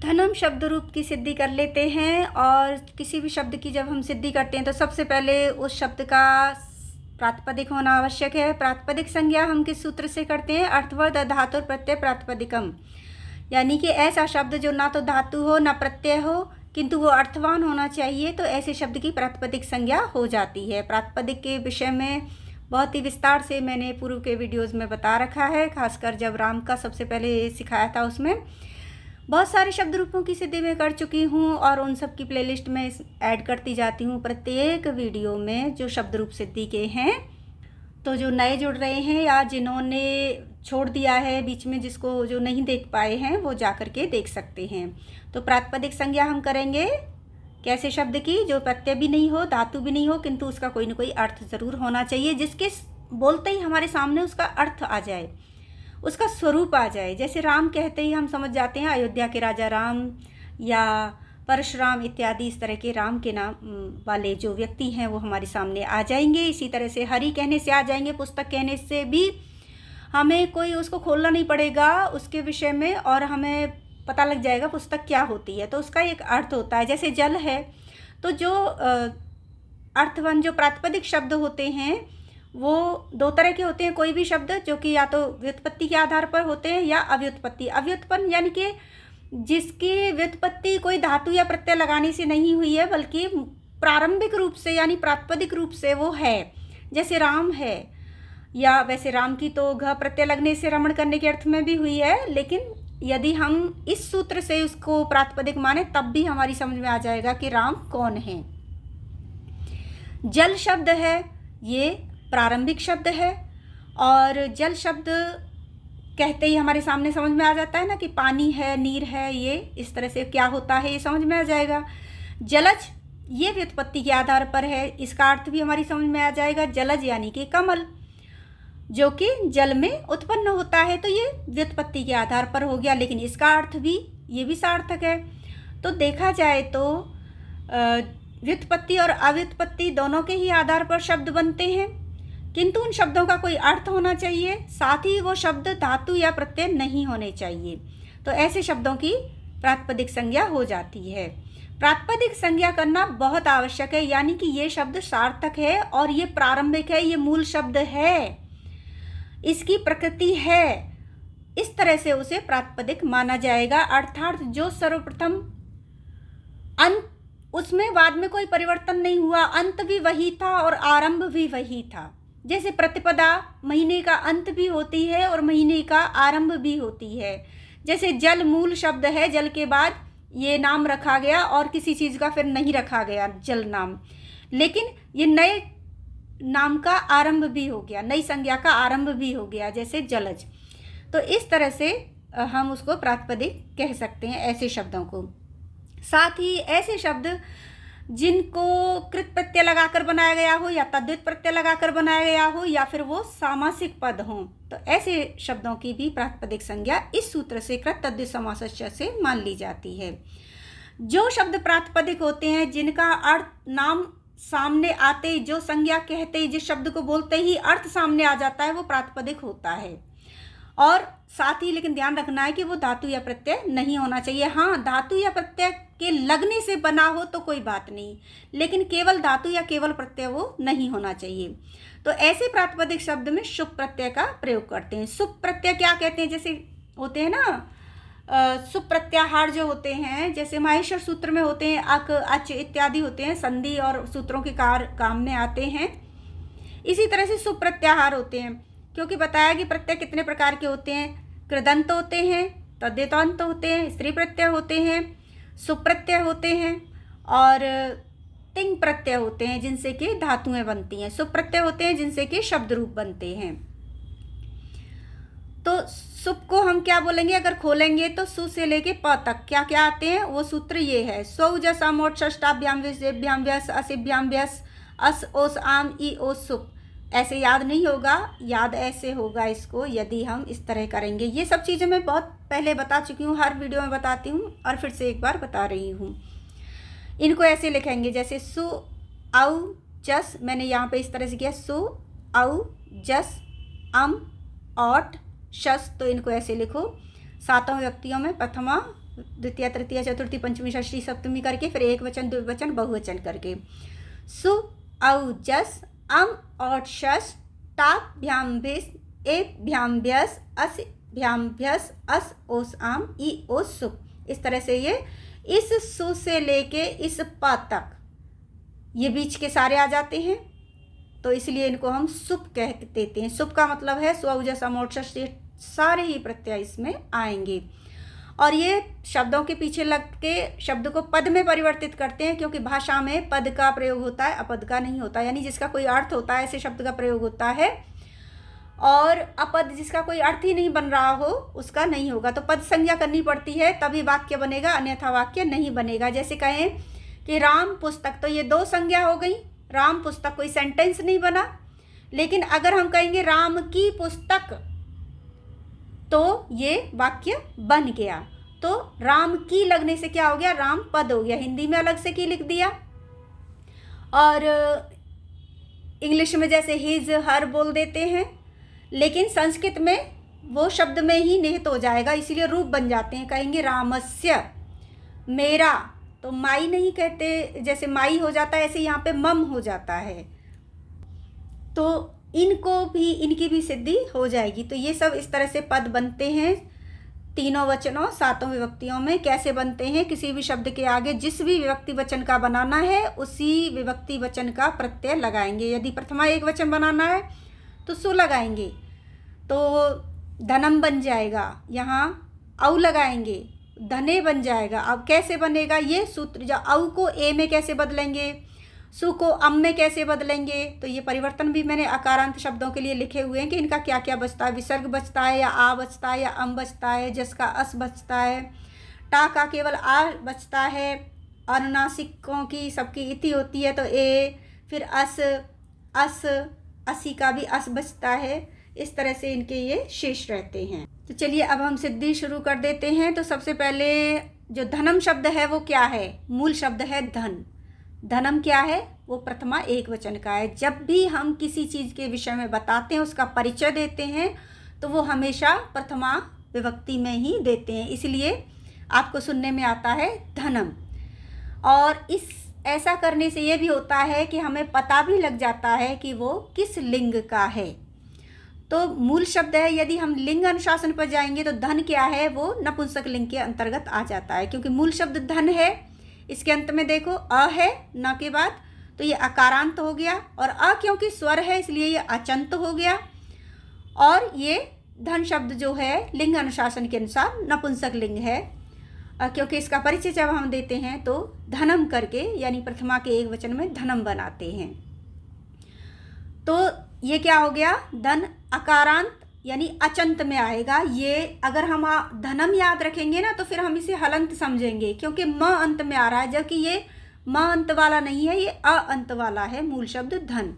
धनम शब्द रूप की सिद्धि कर लेते हैं। और किसी भी शब्द की जब हम सिद्धि करते हैं तो सबसे पहले उस शब्द का प्रातिपदिक होना आवश्यक है। प्रातिपदिक संज्ञा हम किस सूत्र से करते हैं? अर्थवद धातु प्रत्यय प्रातिपदिकम, यानी कि ऐसा शब्द जो ना तो धातु हो ना प्रत्यय हो किंतु वो अर्थवान होना चाहिए, तो ऐसे शब्द की प्रातिपदिक संज्ञा हो जाती है। प्रातिपदिक के विषय में बहुत ही विस्तार से मैंने पूर्व के वीडियोज़ में बता रखा है, खासकर जब राम का सबसे पहले सिखाया था उसमें बहुत सारे शब्द रूपों की सिद्धि में कर चुकी हूँ और उन सब की प्लेलिस्ट में ऐड करती जाती हूँ प्रत्येक वीडियो में जो शब्द रूप सिद्धि के हैं। तो जो नए जुड़ रहे हैं या जिन्होंने छोड़ दिया है बीच में, जिसको जो नहीं देख पाए हैं वो जा कर के देख सकते हैं। तो प्रातिपदिक संज्ञा हम करेंगे कैसे शब्द की? जो प्रत्यय भी नहीं हो, धातु भी नहीं हो, किंतु उसका कोई ना कोई अर्थ ज़रूर होना चाहिए, जिसके बोलते ही हमारे सामने उसका अर्थ आ जाए, उसका स्वरूप आ जाए। जैसे राम कहते ही हम समझ जाते हैं अयोध्या के राजा राम या परशुराम इत्यादि इस तरह के राम के नाम वाले जो व्यक्ति हैं वो हमारे सामने आ जाएंगे। इसी तरह से हरि कहने से आ जाएंगे, पुस्तक कहने से भी हमें कोई उसको खोलना नहीं पड़ेगा उसके विषय में और हमें पता लग जाएगा पुस्तक क्या होती है। तो उसका एक अर्थ होता है। जैसे जल है तो जो अर्थवान जो प्रातिपदिक शब्द होते हैं वो दो तरह के होते हैं। कोई भी शब्द जो कि या तो व्युत्पत्ति के आधार पर होते हैं या अव्युत्पत्ति। अव्युत्पन्न यानी कि जिसकी व्युत्पत्ति कोई धातु या प्रत्यय लगाने से नहीं हुई है बल्कि प्रारंभिक रूप से यानी प्रातिपदिक रूप से वो है। जैसे राम है, या वैसे राम की तो घ प्रत्यय लगने से रमण करने के अर्थ में भी हुई है, लेकिन यदि हम इस सूत्र से उसको प्रातिपदिक माने तब भी हमारी समझ में आ जाएगा कि राम कौन है। जल शब्द है, ये प्रारंभिक शब्द है और जल शब्द कहते ही हमारे सामने समझ में आ जाता है ना कि पानी है, नीर है, ये इस तरह से क्या होता है ये समझ में आ जाएगा। जलज ये व्युत्पत्ति के आधार पर है, इसका अर्थ भी हमारी समझ में आ जाएगा। जलज यानी कि कमल जो कि जल में उत्पन्न होता है, तो ये व्युत्पत्ति के आधार पर हो गया, लेकिन इसका अर्थ भी ये भी सार्थक है। तो देखा जाए तो व्युत्पत्ति और अव्युत्पत्ति दोनों के ही आधार पर शब्द बनते हैं, किंतु उन शब्दों का कोई अर्थ होना चाहिए, साथ ही वो शब्द धातु या प्रत्यय नहीं होने चाहिए। तो ऐसे शब्दों की प्रातिपदिक संज्ञा हो जाती है। प्रातिपदिक संज्ञा करना बहुत आवश्यक है, यानी कि ये शब्द सार्थक है और ये प्रारंभिक है, ये मूल शब्द है, इसकी प्रकृति है, इस तरह से उसे प्रातिपदिक माना जाएगा। अर्थात जो सर्वप्रथम अंत, उसमें बाद में कोई परिवर्तन नहीं हुआ, अंत भी वही था और आरंभ भी वही था। जैसे प्रतिपदा महीने का अंत भी होती है और महीने का आरंभ भी होती है। जैसे जल मूल शब्द है, जल के बाद ये नाम रखा गया और किसी चीज़ का फिर नहीं रखा गया जल नाम, लेकिन ये नए नाम का आरंभ भी हो गया, नई संज्ञा का आरंभ भी हो गया, जैसे जलज। तो इस तरह से हम उसको प्रातिपदिक कह सकते हैं ऐसे शब्दों को। साथ ही ऐसे शब्द जिनको कृत प्रत्यय लगाकर बनाया गया हो या तद्धित प्रत्यय लगाकर बनाया गया हो या फिर वो सामासिक पद हों, तो ऐसे शब्दों की भी प्रातिपदिक संज्ञा इस सूत्र से कृत तद्धित समासस्य से मान ली जाती है। जो शब्द प्रातिपदिक होते हैं, जिनका अर्थ नाम सामने आते, जो संज्ञा कहते ही, जिस शब्द को बोलते ही अर्थ सामने आ जाता है, वो प्रातिपदिक होता है। और साथ ही लेकिन ध्यान रखना है कि वो धातु या प्रत्यय नहीं होना चाहिए। हाँ, धातु या प्रत्यय के लगने से बना हो तो कोई बात नहीं, लेकिन केवल धातु या केवल प्रत्यय वो नहीं होना चाहिए। तो ऐसे प्रातिपदिक शब्द में शुभ प्रत्यय का प्रयोग करते हैं। शुभ प्रत्यय क्या कहते हैं? जैसे होते हैं ना शुभ प्रत्याहार जो होते हैं, जैसे माहेश्वर सूत्र में होते हैं, अक अच इत्यादि होते हैं, संधि और सूत्रों के काम में आते हैं। इसी तरह से शुभ प्रत्याहार होते हैं, क्योंकि बताया कि प्रत्यय कितने प्रकार के होते हैं। कृदंत होते हैं, तद्धितांत होते हैं, स्त्री प्रत्यय होते हैं, सुप्रत्यय होते हैं और तिंग प्रत्यय होते हैं जिनसे कि धातुएं बनती हैं। सुप्रत्यय होते हैं जिनसे कि शब्द रूप बनते हैं। तो सुप को हम क्या बोलेंगे? अगर खोलेंगे तो सु से लेके प तक क्या क्या आते हैं, वो सूत्र ये है। सौ जस अमोट षष्टाभ्याम विषेभ्याम व्यस असिभ्याम व्यस अस ओस आम ई ओस सुप। ऐसे याद नहीं होगा, याद ऐसे होगा इसको यदि हम इस तरह करेंगे। ये सब चीज़ें मैं बहुत पहले बता चुकी हूँ, हर वीडियो में बताती हूँ और फिर से एक बार बता रही हूँ। इनको ऐसे लिखेंगे जैसे सु औ जस, मैंने यहाँ पे इस तरह से किया, सु औ जस अम औट शस, तो इनको ऐसे लिखो। सातों व्यक्तियों में प्रथमा द्वितीय तृतीय चतुर्थी पंचमी षष्ठी सप्तमी करके फिर एक वचन द्विवचन बहुवचन करके। सु औ जस अम और शस टाभ्याम भिस एभ्याम भ्यस अस भ्याम भ्यस अस ओस आम ई ओस सु। इस तरह से ये इस सु से लेके इस प तक ये बीच के सारे आ जाते हैं, तो इसलिए इनको हम सुप कह देते हैं। सुप का मतलब है स्व औ जस अम और शस, सारे ही प्रत्यय इसमें आएंगे और ये शब्दों के पीछे लग के शब्द को पद में परिवर्तित करते हैं, क्योंकि भाषा में पद का प्रयोग होता है, अपद का नहीं होता। यानी जिसका कोई अर्थ होता है ऐसे शब्द का प्रयोग होता है, और अपद जिसका कोई अर्थ ही नहीं बन रहा हो उसका नहीं होगा। तो पद संज्ञा करनी पड़ती है तभी वाक्य बनेगा, अन्यथा वाक्य नहीं बनेगा। जैसे कहें कि राम पुस्तक, तो ये दो संज्ञा हो गई, राम पुस्तक कोई सेंटेंस नहीं बना। लेकिन अगर हम कहेंगे राम की पुस्तक तो ये वाक्य बन गया। तो राम की लगने से क्या हो गया, राम पद हो गया। हिंदी में अलग से की लिख दिया, और इंग्लिश में जैसे हिज हर बोल देते हैं, लेकिन संस्कृत में वो शब्द में ही निहित हो जाएगा, इसीलिए रूप बन जाते हैं। कहेंगे रामस्य, मेरा, तो माई नहीं कहते, जैसे माई हो जाता है ऐसे यहाँ पे मम हो जाता है, तो इनको भी, इनकी भी सिद्धि हो जाएगी। तो ये सब इस तरह से पद बनते हैं तीनों वचनों सातों विभक्तियों में। कैसे बनते हैं, किसी भी शब्द के आगे जिस भी विभक्ति वचन का बनाना है उसी विभक्ति वचन का प्रत्यय लगाएंगे। यदि प्रथमा एक वचन बनाना है तो सु लगाएंगे, तो धनम बन जाएगा, यहाँ औ लगाएंगे, धने बन जाएगा। अब कैसे बनेगा ये सूत्र, जो औ को ए में कैसे बदलेंगे, सु को अम में कैसे बदलेंगे, तो ये परिवर्तन भी मैंने अकारांत शब्दों के लिए लिखे हुए हैं कि इनका क्या क्या बचता है। विसर्ग बचता है या आ बचता है या अम बचता है, जस का अस बचता है, टा का केवल आ बचता है, अनुनासिकों की सबकी इति होती है तो ए, फिर अस, असी का भी अस बचता है। इस तरह से इनके ये शेष रहते हैं। तो चलिए अब हम सिद्धि शुरू कर देते हैं। तो सबसे पहले जो धनम शब्द है वो क्या है, मूल शब्द है धन। धनम क्या है, वो प्रथमा एक वचन का है। जब भी हम किसी चीज़ के विषय में बताते हैं, उसका परिचय देते हैं, तो वो हमेशा प्रथमा विभक्ति में ही देते हैं, इसलिए आपको सुनने में आता है धनम। और इस ऐसा करने से ये भी होता है कि हमें पता भी लग जाता है कि वो किस लिंग का है। तो मूल शब्द है, यदि हम लिंग अनुशासन पर जाएंगे तो धन क्या है, वो नपुंसक लिंग के अंतर्गत आ जाता है, क्योंकि मूल शब्द धन है। इसके अंत में देखो अ है न के बाद, तो ये अकारांत हो गया, और अ क्योंकि स्वर है इसलिए ये अचंत हो गया। और ये धन शब्द जो है लिंग अनुशासन के अनुसार नपुंसक लिंग है, क्योंकि इसका परिचय जब हम देते हैं तो धनम करके, यानी प्रथमा के एक वचन में धनम बनाते हैं। तो ये क्या हो गया, धन अकारांत यानी अचंत में आएगा। ये अगर हम धनम याद रखेंगे ना तो फिर हम इसे हलंत समझेंगे, क्योंकि म अंत में आ रहा है, जबकि ये म अंत वाला नहीं है, ये अ अंत वाला है मूल शब्द धन।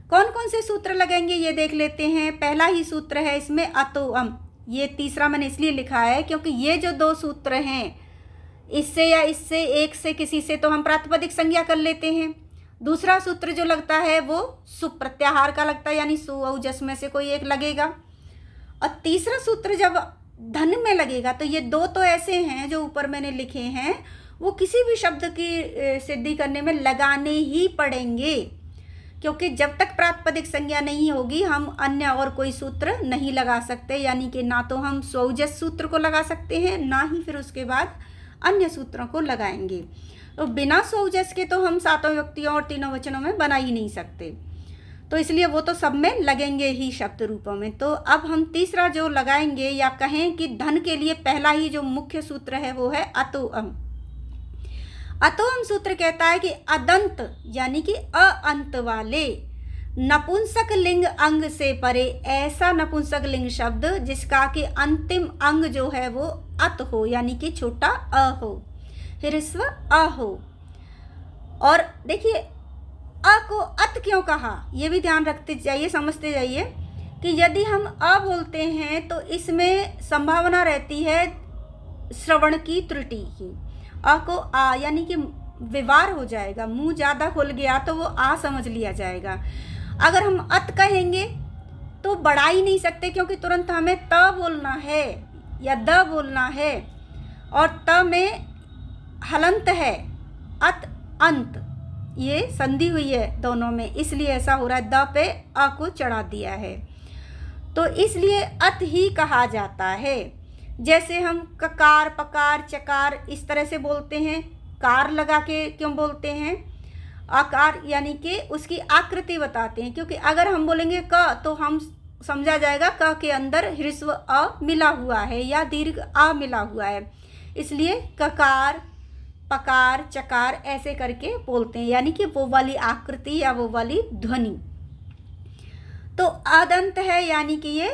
कौन कौन से सूत्र लगेंगे ये देख लेते हैं। पहला ही सूत्र है इसमें अतो अम, ये तीसरा मैंने इसलिए लिखा है क्योंकि ये जो दो सूत्र हैं, इससे या इससे, एक से, किसी से, तो हम प्रातिपदिक संज्ञा कर लेते हैं। दूसरा सूत्र जो लगता है वो सुप प्रत्याहार का लगता है, यानी सु औ जस में से कोई एक लगेगा। और तीसरा सूत्र जब धन में लगेगा तो ये दो तो ऐसे हैं जो ऊपर मैंने लिखे हैं, वो किसी भी शब्द की सिद्धि करने में लगाने ही पड़ेंगे, क्योंकि जब तक प्रातिपदिक संज्ञा नहीं होगी हम अन्य और कोई सूत्र नहीं लगा सकते। यानी कि ना तो हम स्वौजस सूत्र को लगा सकते हैं, ना ही फिर उसके बाद अन्य सूत्रों को लगाएंगे। तो बिना स्वौजस के तो हम सातों विभक्तियों और तीनों वचनों में बना ही नहीं सकते, तो इसलिए वो तो सब में लगेंगे ही शब्द रूपों में। तो अब हम तीसरा जो लगाएंगे, या कहें कि धन के लिए पहला ही जो मुख्य सूत्र है वो है अतो अम। अतो अम सूत्र कहता है कि अदंत यानी कि अंत वाले नपुंसक लिंग अंग से परे ऐसा नपुंसक लिंग शब्द जिसका कि अंतिम अंग जो है वो अत हो, यानी कि छोटा अ हो, ह्रस्व अ हो। और देखिए अ को अत क्यों कहा, ये भी ध्यान रखते जाइए, समझते जाइए कि यदि हम अ बोलते हैं तो इसमें संभावना रहती है श्रवण की त्रुटि की। अ को आ यानी कि विवार हो जाएगा, मुंह ज़्यादा खुल गया तो वो आ समझ लिया जाएगा। अगर हम अत कहेंगे तो बढ़ा ही नहीं सकते, क्योंकि तुरंत हमें त बोलना है या द बोलना है, और त में हलंत है, अत अंत, ये संधि हुई है दोनों में, इसलिए ऐसा हो रहा है, द पे अ को चढ़ा दिया है, तो इसलिए अत ही कहा जाता है। जैसे हम ककार, पकार, चकार इस तरह से बोलते हैं, कार लगा के क्यों बोलते हैं, आकार यानी कि उसकी आकृति बताते हैं, क्योंकि अगर हम बोलेंगे क तो हम समझा जाएगा क के अंदर ह्रस्व अ मिला हुआ है या दीर्घ आ मिला हुआ है, इसलिए ककार, पकार, चकार ऐसे करके बोलते हैं, यानी कि वो वाली आकृति या वो वाली ध्वनि। तो अदंत है यानी कि ये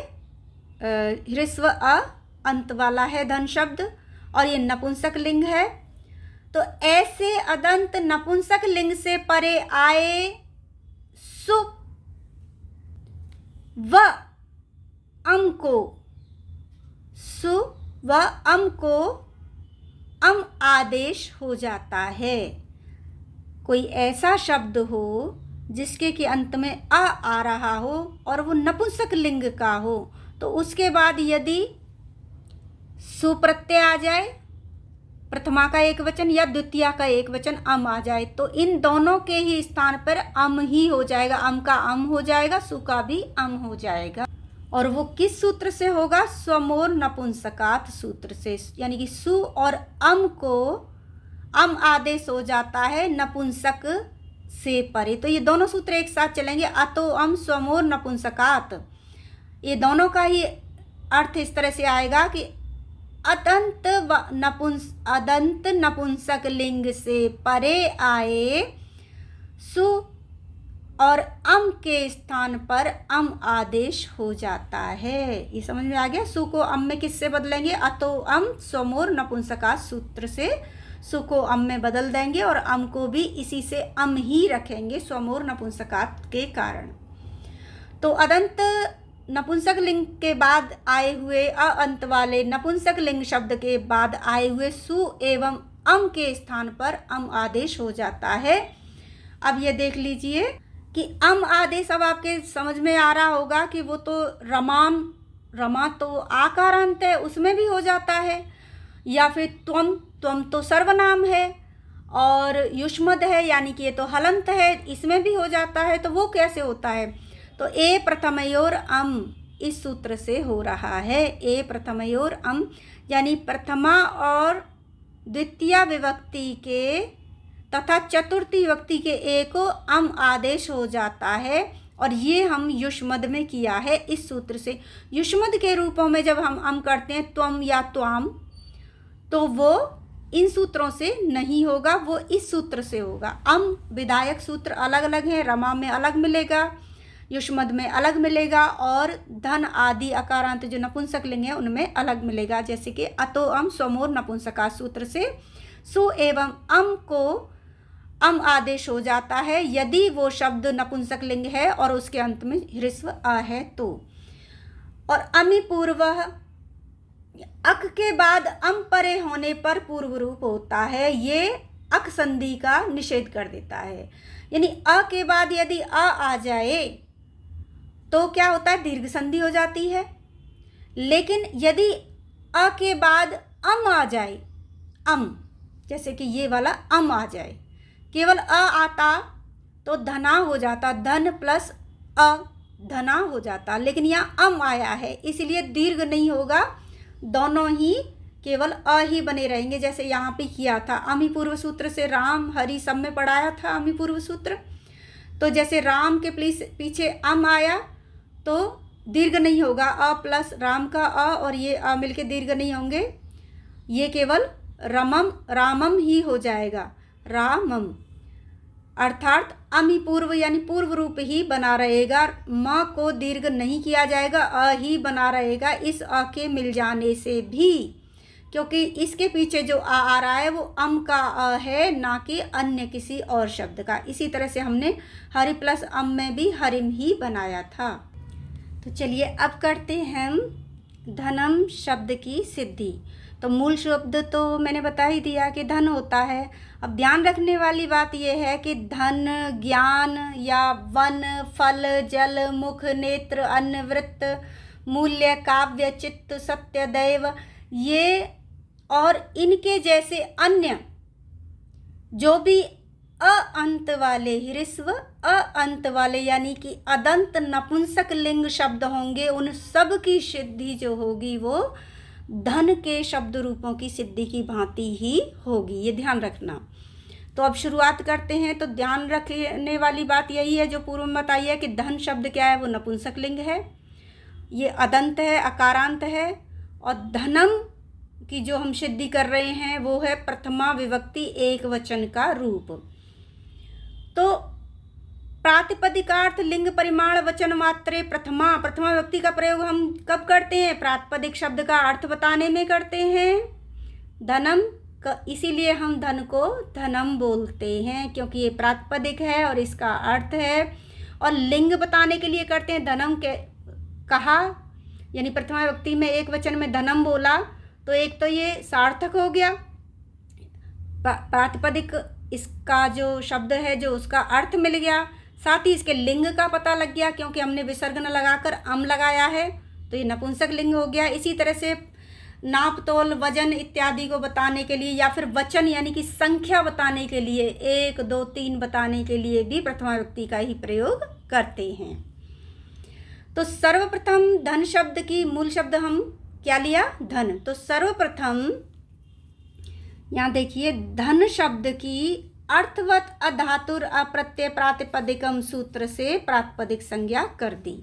ह्रस्व अ अंत वाला है धन शब्द, और ये नपुंसक लिंग है। तो ऐसे अदंत नपुंसक लिंग से परे आए सु व अम को, सु व अम को अम आदेश हो जाता है। कोई ऐसा शब्द हो जिसके के अंत में आ रहा हो और वो नपुंसक लिंग का हो, तो उसके बाद यदि सु प्रत्यय आ जाए, प्रथमा का एक वचन या द्वितीया का एक वचन अम आ जाए, तो इन दोनों के ही स्थान पर अम ही हो जाएगा, अम का अम हो जाएगा, सु का भी अम हो जाएगा। और वो किस सूत्र से होगा, स्वमोर नपुंसकात सूत्र से, यानी कि सु और अम को अम आदेश हो जाता है नपुंसक से परे। तो ये दोनों सूत्र एक साथ चलेंगे, अतो अम स्वमोर नपुंसकात, ये दोनों का ही अर्थ इस तरह से आएगा कि अदंत नपुंसक लिंग से परे आए सु और अम के स्थान पर अम आदेश हो जाता है। ये समझ में आ गया। सु को अम में किससे बदलेंगे, अतो अम स्वमोर नपुंसकात सूत्र से सु को अम में बदल देंगे और अम को भी इसी से अम ही रखेंगे स्वमोर नपुंसकात के कारण। तो अदंत नपुंसक लिंग के बाद आए हुए अअंत वाले नपुंसक लिंग शब्द के बाद आए हुए सु एवं अम के स्थान पर अम आदेश हो जाता है। अब ये देख लीजिए कि अम आदेश अब आपके समझ में आ रहा होगा कि वो तो रमा तो आकारांत है, उसमें भी हो जाता है, या फिर त्वम तो सर्वनाम है, और युष्मद है यानी कि ये तो हलंत है, इसमें भी हो जाता है। तो वो कैसे होता है, तो ए प्रथमयोर अम इस सूत्र से हो रहा है। ए प्रथमयोर अम यानी प्रथमा और द्वितीय विभक्ति के तथा चतुर्थी विभक्ति के ए को अम आदेश हो जाता है, और ये हम युष्मद में किया है इस सूत्र से। युष्मद के रूपों में जब हम अम करते हैं त्वम या त्वाम, तो वो इन सूत्रों से नहीं होगा, वो इस सूत्र से होगा। अम विधायक सूत्र अलग अलग हैं, रमा में अलग मिलेगा, युष्मद में अलग मिलेगा, और धन आदि अकारांत जो नपुंसक लिंग है उनमें अलग मिलेगा। जैसे कि अतो अम स्वमोर नपुंसका सूत्र से सु एवं अम को अम आदेश हो जाता है यदि वो शब्द नपुंसक लिंग है और उसके अंत में ह्रस्व अ है तो। और अमि पूर्व अक के बाद अम परे होने पर पूर्व रूप होता है, ये अक संधि का निषेध कर देता है। यानी अ के बाद यदि आ जाए तो क्या होता है, दीर्घ संधि हो जाती है। लेकिन यदि अ के बाद अम आ जाए, अम जैसे कि ये वाला अम आ जाए, केवल अ आता तो धना हो जाता, धन प्लस अ धना हो जाता, लेकिन यहाँ अम आया है इसलिए दीर्घ नहीं होगा, दोनों ही केवल अ ही बने रहेंगे। जैसे यहाँ पे किया था अमि पूर्व सूत्र से, राम हरि सब में पढ़ाया था अमि पूर्व सूत्र। तो जैसे राम के पीछे अम आया तो दीर्घ नहीं होगा, अ प्लस राम का अ और ये अ मिलके दीर्घ नहीं होंगे, ये केवल रामम ही हो जाएगा, रामम, अर्थात अमि पूर्व यानी पूर्व रूप ही बना रहेगा, म को दीर्घ नहीं किया जाएगा, अ ही बना रहेगा इस अ के मिल जाने से भी, क्योंकि इसके पीछे जो आ रहा है वो अम का अ है, ना कि अन्य किसी और शब्द का। इसी तरह से हमने हरि प्लस अम में भी हरिम ही बनाया था। तो चलिए अब करते हैं हम धनम शब्द की सिद्धि। तो मूल शब्द तो मैंने बता ही दिया कि धन होता है। अब ध्यान रखने वाली बात यह है कि धन, ज्ञान या वन, फल, जल, मुख, नेत्र, अन्न, वृत्त, मूल्य, काव्य, चित्त, सत्य, दैव, ये और इनके जैसे अन्य जो भी अंत वाले ह्रस्व अंत वाले यानी कि अदंत नपुंसक लिंग शब्द होंगे, उन सब की सिद्धि जो होगी वो धन के शब्द रूपों की सिद्धि की भांति ही होगी, ये ध्यान रखना। तो अब शुरुआत करते हैं। तो ध्यान रखने वाली बात यही है जो पूर्व में बताई है कि धन शब्द क्या है, वो नपुंसक लिंग है, ये अदंत है, अकारांत है, और धनम की जो हम सिद्धि कर रहे हैं वो है प्रथमा विभक्ति एक वचन का रूप। तो प्रातिपदिकार्थ लिंग परिमाण वचन मात्रे प्रथमा विभक्ति का प्रयोग हम कब करते हैं? प्रातिपदिक शब्द का अर्थ बताने में करते हैं, धनम इसीलिए हम धन को धनम बोलते हैं क्योंकि ये प्रातिपदिक है और इसका अर्थ है। और लिंग बताने के लिए करते हैं, धनम के कहा यानी प्रथमा विभक्ति में एक वचन में धनम बोला तो एक तो ये सार्थक हो गया, प्रातिपदिक इसका जो शब्द है जो उसका अर्थ मिल गया, साथ ही इसके लिंग का पता लग गया क्योंकि हमने विसर्ग न लगाकर अम लगाया है तो ये नपुंसक लिंग हो गया। इसी तरह से नाप तोल वजन इत्यादि को बताने के लिए या फिर वचन यानी कि संख्या बताने के लिए 1 2 3 बताने के लिए भी प्रथमा विभक्ति का ही प्रयोग करते हैं। तो सर्वप्रथम धन शब्द की मूल शब्द हम क्या लिया? धन। तो सर्वप्रथम यहाँ देखिए धन शब्द की अर्थवत अधातुर अप्रत्यय प्रातिपदिकम सूत्र से प्रातिपदिक संज्ञा कर दी।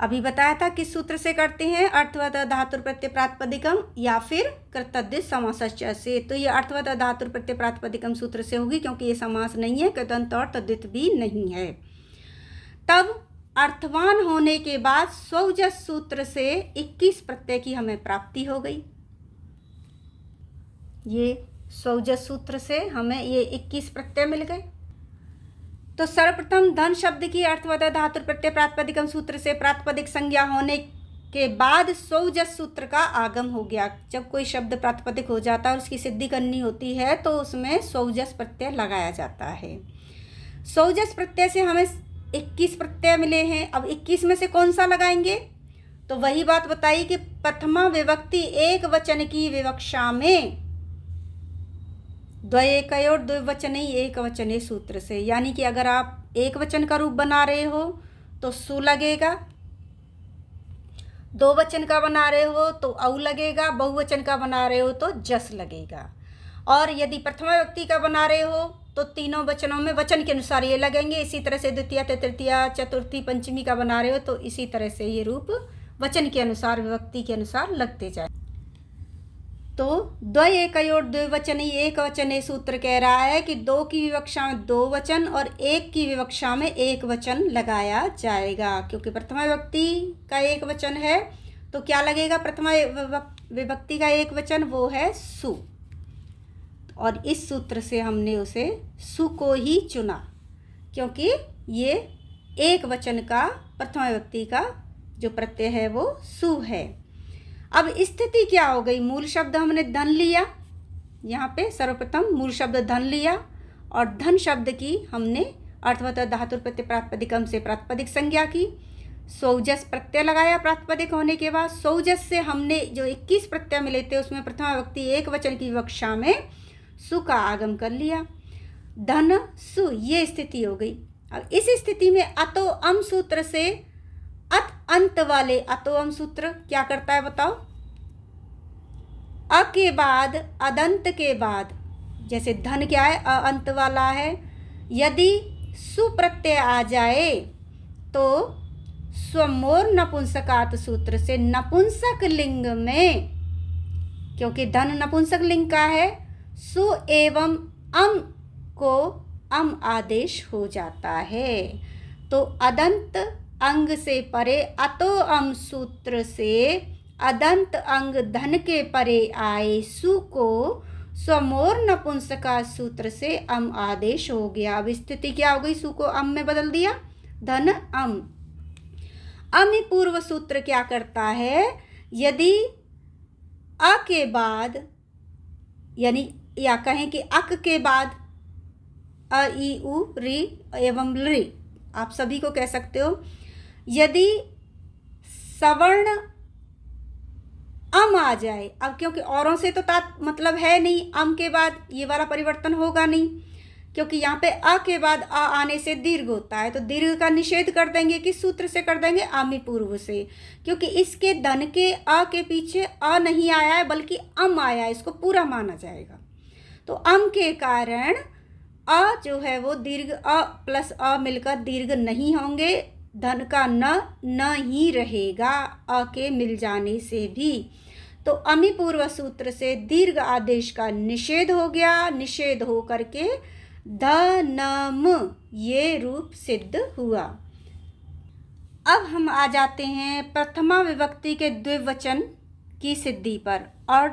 अभी बताया था किस सूत्र से करते हैं, अर्थवत अधातुर प्रत्यय प्रातिपदिकम या फिर कृतद्धित समासश्च से। तो ये अर्थवत अधातुर प्रत्यय प्रातिपदिकम सूत्र से होगी क्योंकि ये समास नहीं है, कृदंत और तद्धित भी नहीं है। तब अर्थवान होने के बाद स्वजस सूत्र से 21 प्रत्यय की हमें प्राप्ति हो गई। ये स्वजस सूत्र से हमें ये 21 प्रत्यय मिल गए। तो सर्वप्रथम धन शब्द की अर्थवत धातु प्रत्यय प्रातिपदिकम सूत्र से प्रातिपदिक संज्ञा होने के बाद स्वजस सूत्र का आगम हो गया। जब कोई शब्द प्रातिपदिक हो जाता है और उसकी सिद्धि करनी होती है तो उसमें स्वजस प्रत्यय लगाया जाता है। स्वजस प्रत्यय से हमें 21 प्रत्यय मिले हैं। अब 21 में से कौन सा लगाएंगे? तो वही बात बताई कि प्रथमा विभक्ति एक वचन की विवक्षा में द्वयेकयोर द्विवचने एक वचने सूत्र से, यानी कि अगर आप एक वचन का रूप बना रहे हो तो सु लगेगा, दो वचन का बना रहे हो तो औ लगेगा, बहुवचन का बना रहे हो तो जस लगेगा। और यदि प्रथमा विभक्ति का बना रहे हो तो तीनों वचनों में वचन के अनुसार ये लगेंगे। इसी तरह से द्वितीय तृतीया चतुर्थी पंचमी का बना रहे हो तो इसी तरह से ये रूप वचन के अनुसार विभक्ति के अनुसार लगते जाए। तो द्वयेकयोर द्विवचने एक वचने सूत्र कह रहा है कि दो की विवक्षा में दो वचन और एक की विवक्षा में एक वचन लगाया जाएगा। क्योंकि प्रथमा विभक्ति का एक वचन है तो क्या लगेगा? प्रथमा विभक्ति का एक वचन वो है सु, और इस सूत्र से हमने उसे सु को ही चुना क्योंकि ये एक वचन का प्रथमा विभक्ति का जो प्रत्यय है वो सु है। अब स्थिति क्या हो गई? मूल शब्द हमने धन लिया, यहाँ पे सर्वप्रथम मूल शब्द धन लिया और धन शब्द की हमने अर्थवत धातु प्रत्यय प्रातिपदिकम से प्रातिपदिक संज्ञा की, स्वजस प्रत्यय लगाया प्रातिपदिक होने के बाद। स्वजस से हमने जो 21 प्रत्यय मिले थे उसमें प्रथमा विभक्ति एक वचन की विवक्षा में सु का आगम कर लिया, धन सु, ये स्थिति हो गई। अब इस स्थिति में अतो अम सूत्र से अत अंत वाले, अतो अम सूत्र क्या करता है बताओ? अ के बाद अदंत के बाद, जैसे धन क्या है? अ अंत वाला है, यदि सु प्रत्यय आ जाए तो स्वमोर नपुंसकात सूत्र से नपुंसक लिंग में, क्योंकि धन नपुंसक लिंग का है, सु एवं अम को अम आदेश हो जाता है। तो अदंत अंग से परे अतो अम सूत्र से अदंत अंग धन के परे आए सु को स्वमोर नपुंसका सूत्र से अम आदेश हो गया। अब स्थिति क्या हो गई? सु को अम में बदल दिया, धन अम। अम पूर्व सूत्र क्या करता है? यदि अ के बाद यानी या कहें कि अक के बाद अ ई उ री एवं री, आप सभी को कह सकते हो, यदि सवर्ण अम आ जाए। अब क्योंकि औरों से तो मतलब है नहीं, अम के बाद ये वाला परिवर्तन होगा नहीं, क्योंकि यहाँ पे अ के बाद अ आने से दीर्घ होता है, तो दीर्घ का निषेध कर देंगे। किस सूत्र से कर देंगे? आमी पूर्व से, क्योंकि इसके धन के अ के पीछे अ नहीं आया है बल्कि अम आया है, इसको पूरा माना जाएगा। तो अम के कारण अ जो है वो दीर्घ, अ प्लस अ मिलकर दीर्घ नहीं होंगे, धन का न ही रहेगा अ के मिल जाने से भी। तो अमी पूर्व सूत्र से दीर्घ आदेश का निषेध हो गया, निषेध हो करके धनम ये रूप सिद्ध हुआ। अब हम आ जाते हैं प्रथमा विभक्ति के द्विवचन की सिद्धि पर। और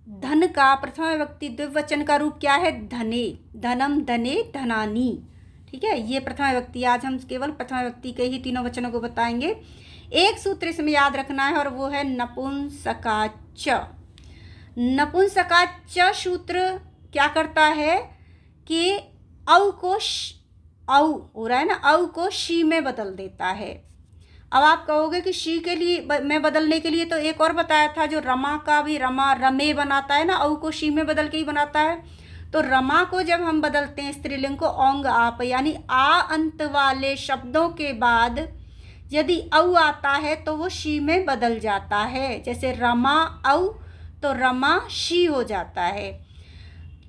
धन का प्रथमा विभक्ति द्विवचन का रूप क्या है? धने, धनम, धने, धनानी। ठीक है, ये प्रथमा विभक्ति। आज हम केवल प्रथमा विभक्ति के ही तीनों वचनों को बताएंगे। एक सूत्र इसमें याद रखना है और वो है नपुंसकाच। नपुंसकाच सूत्र क्या करता है कि औ को औ हो रहा है ना, औ को शी में बदल देता है। अब आप कहोगे कि शी के लिए में बदलने के लिए तो एक और बताया था, जो रमा का भी रमा रमे बनाता है ना, औ को शी में बदल के ही बनाता है। तो रमा को जब हम बदलते हैं स्त्रीलिंग को औंग आप, यानी आ अंत वाले शब्दों के बाद यदि औ आता है तो वो शी में बदल जाता है। जैसे रमा औ तो रमा शी हो जाता है।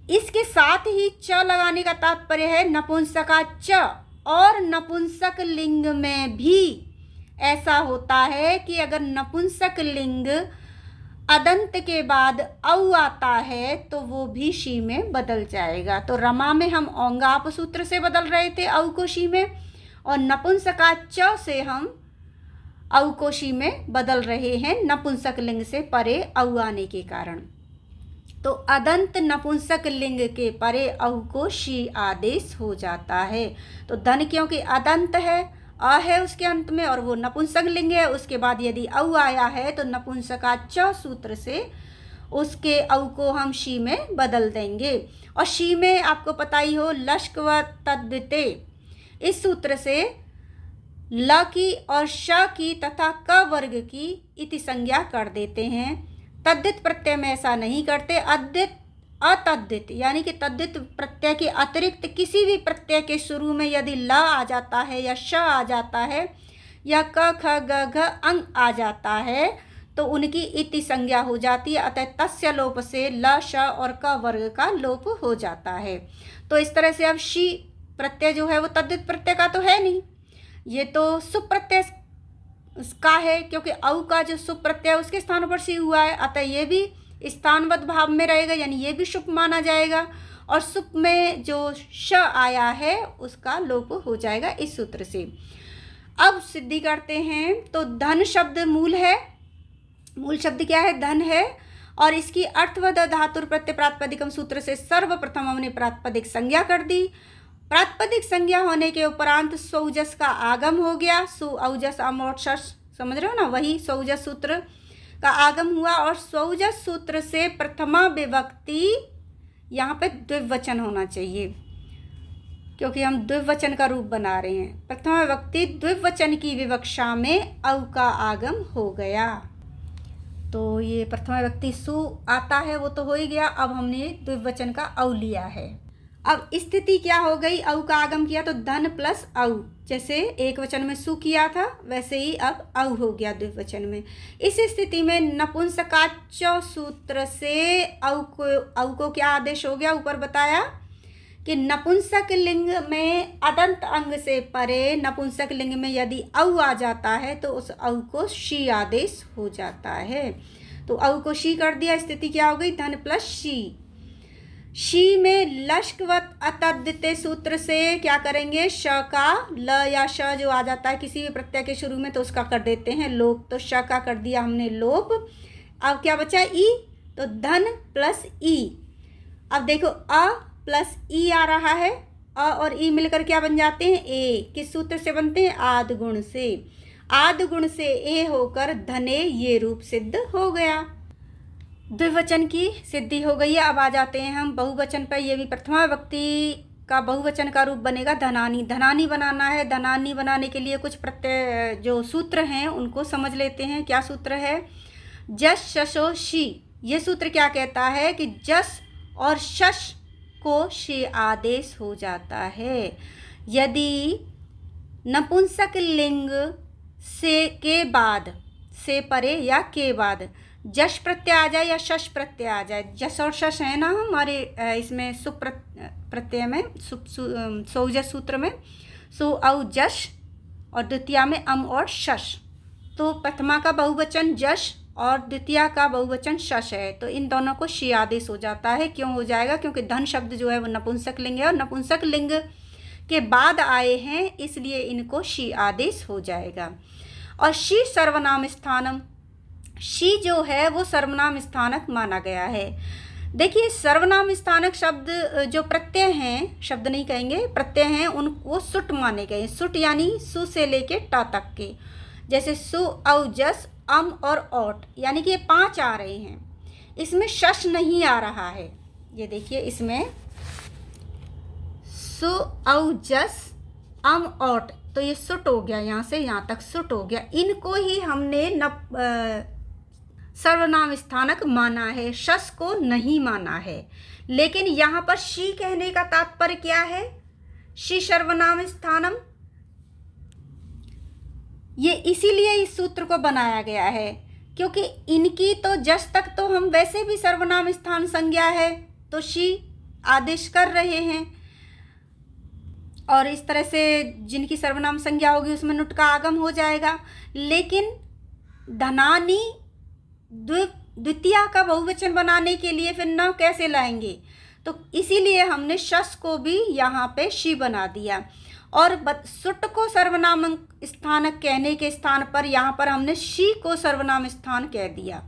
इसके साथ ही च लगाने का तात्पर्य है नपुंसका च। और नपुंसक लिंग में भी ऐसा होता है कि अगर नपुंसक लिंग अदंत के बाद औ आता है तो वो भी शी में बदल जाएगा। तो रमा में हम औंगाप सूत्र से बदल रहे थे औ को शी में, और नपुंसका च से हम औ को शी में बदल रहे हैं नपुंसक लिंग से परे औ आने के कारण। तो अदंत नपुंसक लिंग के परे औ को शी आदेश हो जाता है। तो धन क्योंकि अदंत है, अ है उसके अंत में और वो नपुंसक लिंग है, उसके बाद यदि औ आया है तो नपुंसका च सूत्र से उसके औ को हम शी में बदल देंगे। और शी में आपको पता ही हो लश्क व तद्विते, इस सूत्र से ल की और श की तथा क वर्ग की इति संज्ञा कर देते हैं। तद्धित प्रत्यय में ऐसा नहीं करते। अतद्धित यानी कि तद्धित प्रत्यय के अतिरिक्त किसी भी प्रत्यय के शुरू में यदि ल आ जाता है या श आ जाता है या क ख ग घ अंग आ जाता है तो उनकी इति संज्ञा हो जाती है। अतः तस्य लोप से ल श और क वर्ग का लोप हो जाता है। तो इस तरह से अब शी प्रत्यय जो है वो तद्धित प्रत्यय का तो है नहीं, ये तो सुप प्रत्यय का है, क्योंकि औ का जो सुप प्रत्यय उसके स्थान पर शी हुआ है, अतः ये भी स्थानवत भाव में रहेगा, यानी ये भी शुप माना जाएगा। और सुप में जो श आया है उसका लोप हो जाएगा इस सूत्र से। अब सिद्धि करते हैं। तो धन शब्द मूल है, मूल शब्द क्या है? धन है। और इसकी अर्थवद धातुर प्रत्यय प्रातिपदिकम सूत्र से सर्वप्रथम हमने प्रातिपदिक संज्ञा कर दी। प्रातिपदिक संज्ञा होने के उपरांत सौजस का आगम हो गया। सु औजस अमोक्षस, समझ रहे हो ना, वही सौजस सूत्र का आगम हुआ। और सौजस सूत्र से प्रथमा विभक्ति, यहाँ पे द्विवचन होना चाहिए क्योंकि हम द्विवचन का रूप बना रहे हैं। प्रथमा विभक्ति द्विवचन की विवक्षा में औ का आगम हो गया। तो ये प्रथमा विभक्ति सु आता है वो तो हो ही गया। अब हमने द्विवचन का औ लिया है। अब स्थिति क्या हो गई? औ का आगम किया तो धन प्लस औ, जैसे एक वचन में सु किया था वैसे ही अब औ हो गया द्विवचन में। इस स्थिति में नपुंसकाच सूत्र से औ को क्या आदेश हो गया? ऊपर बताया कि नपुंसक लिंग में अदंत अंग से परे नपुंसक लिंग में यदि औ आ जाता है तो उस औ को शी आदेश हो जाता है। तो औ को शी कर दिया, स्थिति क्या हो गई? धन प्लस शी। शी में लश्कवत अतद्धिते सूत्र से क्या करेंगे? श का ल या श जो आ जाता है किसी भी प्रत्यय के शुरू में तो उसका कर देते हैं लोप। तो श का कर दिया हमने लोप। अब क्या बचा? ई। तो धन प्लस ई। अब देखो अ प्लस ई आ रहा है, अ और ई मिलकर क्या बन जाते हैं? ए। किस सूत्र से बनते हैं? आद गुण से। आद गुण से ए होकर धने ये रूप सिद्ध हो गया। द्विवचन की सिद्धि हो गई है। अब आ जाते हैं हम बहुवचन पर। ये भी प्रथमा विभक्ति का बहुवचन का रूप बनेगा धनानी। धनानी बनाना है। धनानी बनाने के लिए कुछ प्रत्यय जो सूत्र हैं उनको समझ लेते हैं। क्या सूत्र है? जस शशो शी, ये सूत्र क्या कहता है कि जस और शश को शी आदेश हो जाता है। यदि नपुंसक लिंग से के बाद, से परे या के बाद जश प्रत्यय आ जाए या शश प्रत्यय आ जाए, जस और शश है ना हमारे इसमें सुप प्रत्यय में, सौजस सूत्र में सु औ जश और द्वितीया में अम और शश। तो प्रथमा का बहुवचन जश और द्वितीया का बहुवचन शश है, तो इन दोनों को शी आदेश हो जाता है। क्यों हो जाएगा? क्योंकि धन शब्द जो है वो नपुंसक लिंग है और नपुंसक लिंग के बाद आए हैं, इसलिए इनको शी आदेश हो जाएगा। और शी सर्वनाम स्थानम, शी जो है वो सर्वनाम स्थानक माना गया है। देखिए सर्वनाम स्थानक शब्द जो प्रत्यय हैं, शब्द नहीं कहेंगे, प्रत्यय हैं, उन वो सुट माने गए। सुट यानी सु से लेके टा तक के, जैसे सु औ जस अम और ओट, यानी कि ये 5 आ रहे हैं। इसमें शश नहीं आ रहा है, ये देखिए इसमें सु औ जस अम ओट, तो ये सुट हो गया, यहाँ से यहाँ तक सुट हो गया। इनको ही हमने सर्वनाम स्थानक माना है, शस को नहीं माना है। लेकिन यहाँ पर शी कहने का तात्पर्य क्या है? शी सर्वनाम स्थानम, ये इसीलिए इस सूत्र को बनाया गया है क्योंकि इनकी तो जस तक तो हम वैसे भी सर्वनाम स्थान संज्ञा है, तो शी आदेश कर रहे हैं, और इस तरह से जिनकी सर्वनाम संज्ञा होगी उसमें नुट का आगम हो जाएगा। लेकिन धनानी द्वितीया का बहुवचन बनाने के लिए फिर न कैसे लाएंगे? तो इसीलिए हमने शस को भी यहाँ पे शी बना दिया, और सुट को सर्वनाम स्थानक कहने के स्थान पर यहाँ पर हमने शी को सर्वनाम स्थान कह दिया,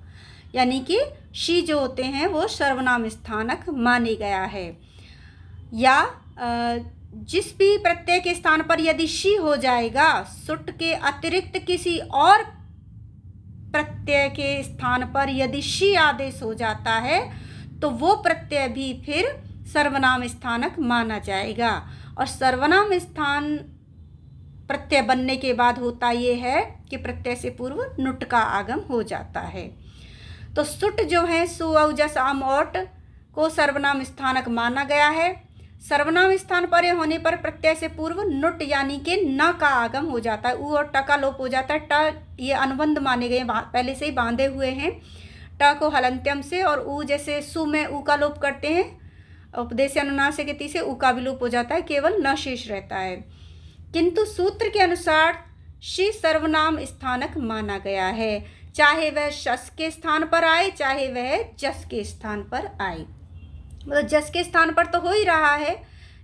यानी कि शी जो होते हैं वो सर्वनाम स्थानक माने गया है। या जिस भी प्रत्यय के स्थान पर यदि शी हो जाएगा, सुट के अतिरिक्त किसी और प्रत्यय के स्थान पर यदि शी आदेश हो जाता है तो वो प्रत्यय भी फिर सर्वनाम स्थानक माना जाएगा। और सर्वनाम स्थान प्रत्यय बनने के बाद होता ये है कि प्रत्यय से पूर्व नुट का आगम हो जाता है। तो सुट जो है सु औ जस अम ओट को सर्वनाम स्थानक माना गया है। सर्वनाम स्थान पर होने पर प्रत्यय से पूर्व नुट यानी कि न का आगम हो जाता है, उ और ट का लोप हो जाता है। ट ये अनुबंध माने गए, पहले से ही बांधे हुए हैं। ट को हलंत्यम से, और उ जैसे सु में उ का लोप करते हैं, उपदेश अनुनासिक इति से उ का भी लोप हो जाता है, केवल न शेष रहता है। किंतु सूत्र के अनुसार शी सर्वनाम स्थानक माना गया है, चाहे वह शस के स्थान पर आए चाहे वह जस के स्थान पर आए। मतलब जस के स्थान पर तो हो ही रहा है,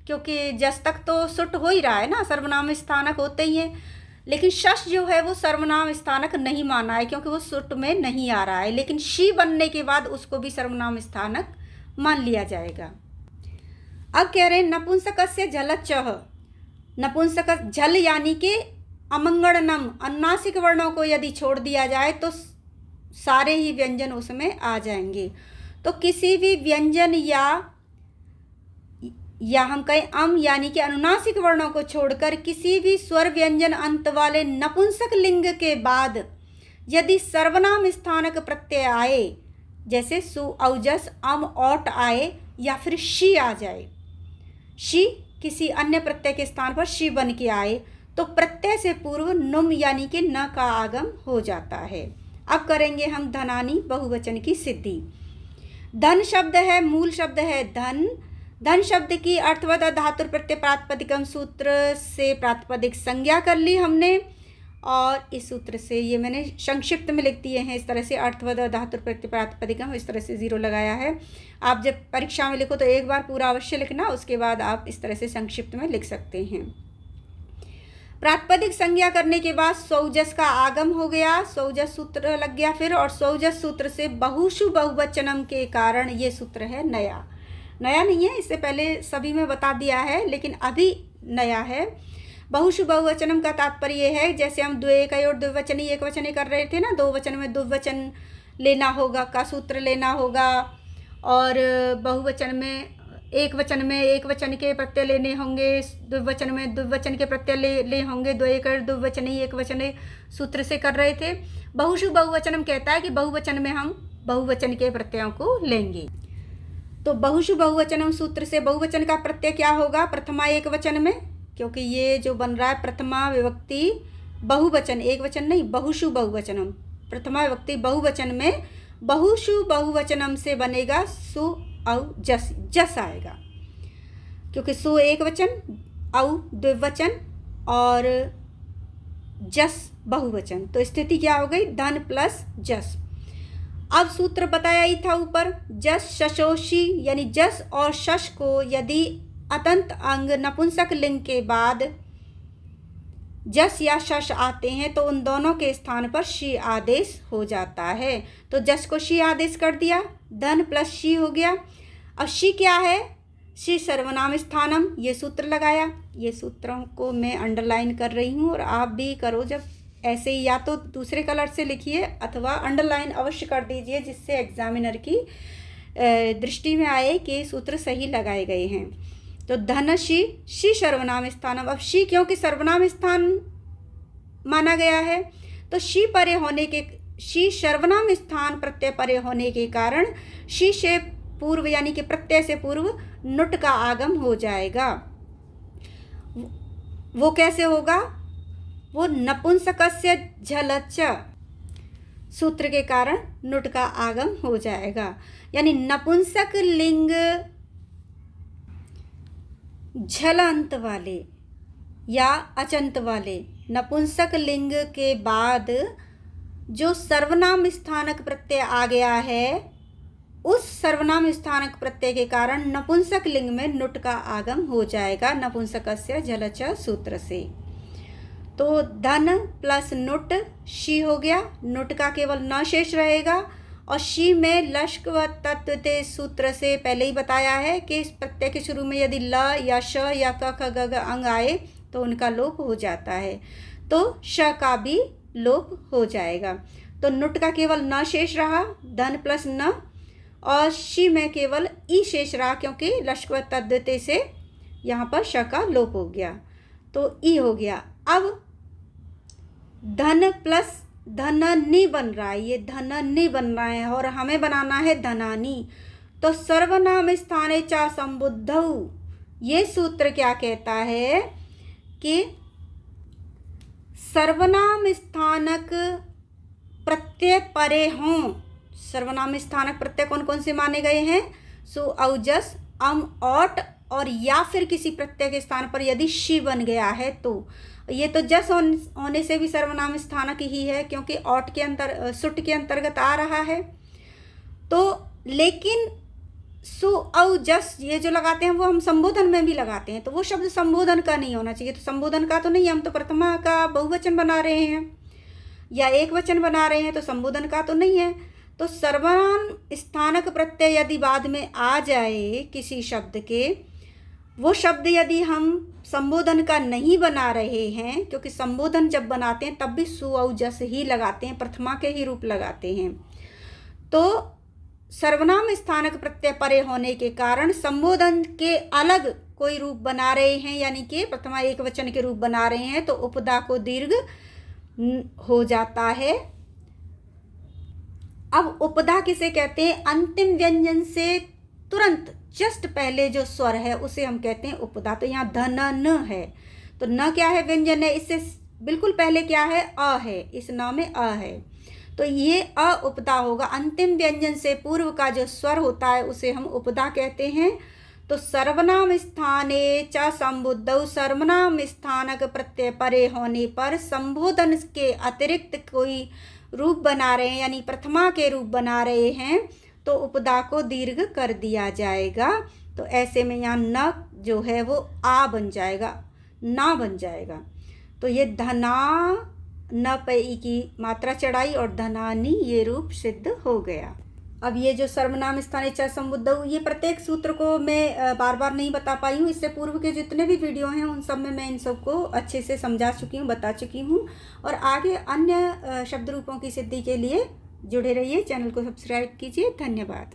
क्योंकि जस तक तो सुट हो ही रहा है ना, सर्वनाम स्थानक होते ही हैं। लेकिन शश जो है वो सर्वनाम स्थानक नहीं माना है क्योंकि वो सुट में नहीं आ रहा है, लेकिन शी बनने के बाद उसको भी सर्वनाम स्थानक मान लिया जाएगा। अब कह रहे हैं नपुंसकस्य झलच्चः, नपुंसक झल यानी कि अमंगणनम, अनुनासिक वर्णों को यदि छोड़ दिया जाए तो सारे ही व्यंजन उसमें आ जाएंगे। तो किसी भी व्यंजन या हम कहें अम यानी कि अनुनासिक वर्णों को छोड़कर किसी भी स्वर व्यंजन अंत वाले नपुंसक लिंग के बाद यदि सर्वनाम स्थानक प्रत्यय आए, जैसे सु औ जस अम ओट आए या फिर शी आ जाए, शी किसी अन्य प्रत्यय के स्थान पर शी बन के आए, तो प्रत्यय से पूर्व नुम यानी कि न का आगम हो जाता है। अब करेंगे हम धनानी बहुवचन की सिद्धि। धन शब्द है, मूल शब्द है धन। धन शब्द की अर्थवत धातु प्रत्यय प्रातिपदिकम सूत्र से प्रातिपदिक संज्ञा कर ली हमने, और इस सूत्र से ये मैंने संक्षिप्त में लिख दिए हैं इस तरह से, अर्थवत धातु प्रत्यय प्रातिपदिकम, इस तरह से 0 लगाया है। आप जब परीक्षा में लिखो तो एक बार पूरा अवश्य लिखना, उसके बाद आप इस तरह से संक्षिप्त में लिख सकते हैं। प्रातिपदिक संज्ञा करने के बाद सौजस का आगम हो गया, सौजस सूत्र लग गया फिर, और सौजस सूत्र से बहुषु बहुवचनम के कारण ये सूत्र है नया। नया नहीं है, इससे पहले सभी में बता दिया है, लेकिन अभी नया है। बहुषु बहुवचनम का तात्पर्य ये है, जैसे हम द्वे और द्विवचनी एक वचनी कर रहे थे ना, 2 वचन में द्विवचन लेना होगा, का सूत्र लेना होगा, और बहुवचन में एक वचन में एक वचन के प्रत्यय लेने होंगे, द्विवचन में द्विवचन के प्रत्यय ले होंगे, द्वयकर द्विवचनी एक वचन सूत्र से कर रहे थे। बहुषु बहुवचनम कहता है कि बहुवचन में हम बहुवचन के प्रत्ययों को लेंगे। तो बहुषु बहुवचनम सूत्र से बहुवचन का प्रत्यय क्या होगा? प्रथमा एक वचन में, क्योंकि ये जो बन रहा है प्रथमा विभक्ति बहुवचन, एक वचन नहीं, बहुषु बहुवचनम, प्रथमा विभक्ति बहुवचन में बहुषु बहुवचनम से बनेगा सु औ जस, जस आएगा, क्योंकि सु एक वचन, औ द्विवचन और जस बहुवचन। तो स्थिति क्या हो गई? धन प्लस जस। अब सूत्र बताया ही था ऊपर, जस शशोषी, यानी जस और शश को यदि अतंत अंग नपुंसक लिंग के बाद जस या शश आते हैं तो उन दोनों के स्थान पर शी आदेश हो जाता है। तो जस को शी आदेश कर दिया, धन प्लस शी हो गया। अब शी क्या है? शी सर्वनाम स्थानम, ये सूत्र लगाया। ये सूत्रों को मैं अंडरलाइन कर रही हूँ और आप भी करो, जब ऐसे ही या तो दूसरे कलर से लिखिए अथवा अंडरलाइन अवश्य कर दीजिए, जिससे एग्जामिनर की दृष्टि में आए कि सूत्र सही लगाए गए हैं। तो धन शी, शी सर्वनाम स्थानम। अब शी क्योंकि सर्वनाम स्थान माना गया है, तो शी परे होने के, शी सर्वनाम स्थान प्रत्यय परे होने के कारण शी से पूर्व यानी कि प्रत्यय से पूर्व नुट का आगम हो जाएगा। वो कैसे होगा? वो नपुंसकस्य झलच सूत्र के कारण नुट का आगम हो जाएगा, यानी नपुंसक लिंग झल अंत वाले या अचंत वाले नपुंसक लिंग के बाद जो सर्वनाम स्थानक प्रत्यय आ गया है, उस सर्वनाम स्थानक प्रत्यय के कारण नपुंसक लिंग में नुट का आगम हो जाएगा नपुंसकस्य झलच सूत्र से। तो धन प्लस नुट शी हो गया, नुट का केवल न शेष रहेगा। और शी में लश्क व तत्वते सूत्र से पहले ही बताया है कि इस प्रत्यय के शुरू में यदि ल या श या क ख ग घ अंग आए तो उनका लोप हो जाता है, तो श का भी लोप हो जाएगा। तो नुट का केवल न शेष रहा, धन प्लस न, और शी में केवल ई शेष रहा, क्योंकि लश्क व तद्वते से यहाँ पर श का लोप हो गया, तो ई हो गया। अब धन प्लस धननी बन रहा है, ये धननी बन रहा है और हमें बनाना है धनानी। तो सर्वनाम स्थाने चा संबुद्धौ, ये सूत्र क्या कहता है कि सर्वनाम स्थानक प्रत्यय परे हों। सर्वनाम स्थानक प्रत्यय कौन कौन से माने गए हैं? सु औ जस, अम, औट और या फिर किसी प्रत्यय के स्थान पर यदि शी बन गया है तो। ये तो जस होने से भी सर्वनाम स्थानक ही है, क्योंकि औट के अंतर सुट के अंतर्गत आ रहा है। तो लेकिन सु औ जस ये जो लगाते हैं वो हम संबोधन में भी लगाते हैं, तो वो शब्द संबोधन का नहीं होना चाहिए। तो संबोधन का तो नहीं, हम तो प्रथमा का बहुवचन बना रहे हैं या एक वचन बना रहे हैं, तो संबोधन का तो नहीं है। तो सर्वनाम स्थानक प्रत्यय यदि बाद में आ जाए किसी शब्द के, वो शब्द यदि हम संबोधन का नहीं बना रहे हैं, क्योंकि संबोधन जब बनाते हैं तब भी सु औ जस ही लगाते हैं, प्रथमा के ही रूप लगाते हैं। तो सर्वनाम स्थानक प्रत्यय परे होने के कारण संबोधन के अलग कोई रूप बना रहे हैं, यानी कि प्रथमा एक वचन के रूप बना रहे हैं, तो उपदा को दीर्घ हो जाता है। अब उपदा किसे कहते हैं? अंतिम व्यंजन से तुरंत जस्ट पहले जो स्वर है उसे हम कहते हैं उपदा। तो यहाँ धन न है, तो न क्या है? व्यंजन है, इससे बिल्कुल पहले क्या है? अ है, इस न में अ है, तो ये अ उपदा होगा। अंतिम व्यंजन से पूर्व का जो स्वर होता है उसे हम उपदा कहते हैं। तो सर्वनाम स्थाने च संबुद्धौ, सर्वनाम स्थानक प्रत्यय परे होने पर संबोधन के अतिरिक्त कोई रूप बना रहे हैं, यानी प्रथमा के रूप बना रहे हैं, तो उपदा को दीर्घ कर दिया जाएगा। तो ऐसे में यहाँ न जो है वो आ बन जाएगा, ना बन जाएगा। तो ये धना न पे ई की मात्रा चढ़ाई और धनानी ये रूप सिद्ध हो गया। अब ये जो सर्वनाम स्थाने च संबुद्धौ, ये प्रत्येक सूत्र को मैं बार बार नहीं बता पाई हूँ। इससे पूर्व के जितने भी वीडियो हैं उन सब में मैं इन सबको अच्छे से समझा चुकी हूँ, बता चुकी हूँ। और आगे अन्य शब्द रूपों की सिद्धि के लिए जुड़े रहिए, चैनल को सब्सक्राइब कीजिए। धन्यवाद।